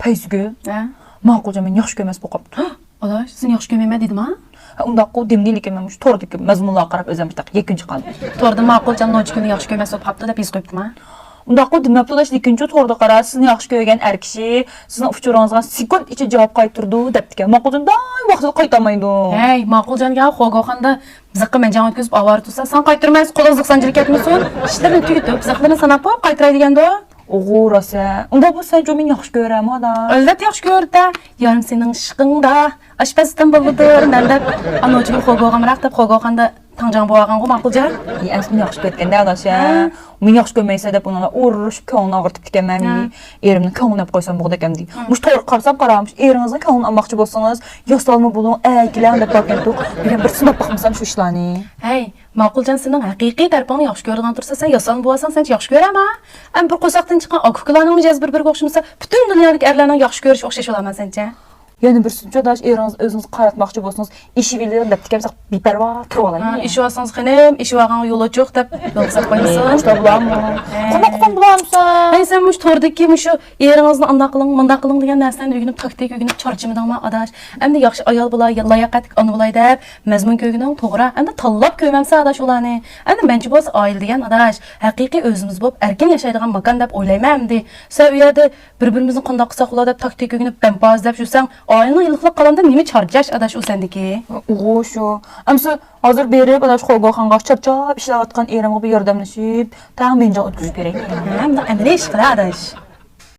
Paysiga. Ha? Ma'qulcha men yaxshi ko'rmas bo'lib qopti. Adaş, sen yaxshi ko'rmayman dedim ha? Unda qo demdilik emas, shu to'rdagi mazmunlarga qarab o'zim bitta ikkinchi qalb. To'rda ma'qulcha nochi kuni yaxshi ko'rmas bo'lib qopti deb yuz qo'yibdim ha? Unda qo demabdilash ikkinchi to'rda qarab sizni yaxshi ko'rgan er kishi sizni uchuringizga sekund ichida javob qaytardi debdi. Ma'qulcha doim vaqtida qaytarmaydi. Hey, ma'quljonga xo'goxanda ziqqa men jon o'tkazib avara tursa, sen qaytarmaysiz, qo'ling ziq sanjirga ketmasin. Ishlarini tugatib, ziqlarni sanab qo'yib qaytaradigan-da. O'g'rasa. Unda bu sen men yaxshi ko'raman da. Albatta yaxshi ko'rdi. Yarim sening ishqingda oshpazdan bo'ldidir. Men deb anochiga xo'goxamroq deb xo'goxanda tanjang bo'lgan-ku ma'quljon. Asli yaxshi ko'rganda adasha. Men yaxshi ko'rmaysa deb uni urishib ko'ngni og'ritib ketganman. Erimni ko'nglab qo'ysam bo'ldi ekan deydi. Mush to'g'ri qarasam qaramış. Eringizni ko'ngli olmoqchi bo'lsangiz, yo'qolma bo'ling, aykilar deb qo'ygandik. Men bir sinab baxmasam shu ishlarni. Hey, ma'quljon sening haqiqiy tarafingni yaxshi ko'rgan tursa, sen yo'qol bo'lsan, sen yaxshi ko'raman. Am bir qo'saqdan chiqqan okuklaning mijoz bir-biriga o'xshamasa, butun dunyodagi erlarning yaxshi ko'rish o'xshash olaman sencha. Yani bir sünçe daş eringiz özünüz qaratmoqchi bo'lsangiz, ishi bilir deb tikamiz beparvo turib olaymi? Ishi olsangiz xanim, ishi olgan yo'l ochiq deb yo'lsab qo'ymasin. Usta bularmi? Qanaqdan bularmisa? Ay sen mush to'rdagi mushu eringizni unda qiling degan narsani o'rganib, taktik o'rganib charchimadingmi adash? Endi yaxshi ayol bo'lar, layoqatli ona bo'lay deb mazmun ko'rganing to'g'ri. Endi tanlab ko'rmamsa adash ularni. Endi menchi bo'lsa oila degan adash, haqiqiy o'zimiz bo'lib, erkin yashaydigan makon deb o'ylayman endi. Sen u yerda bir-birimizni qanday qilsak ular deb taktik o'rganib, bambaz deb yursang, oilani yilqilib qolanda nima charchash adash u sendiki? O'g'o shu. Amsa hozir berib adash xo'goxanga charchab ishlayotgan erimga bir yordamlashib, ta'minja o'tkazib kerak. Endi ish qiladi adash.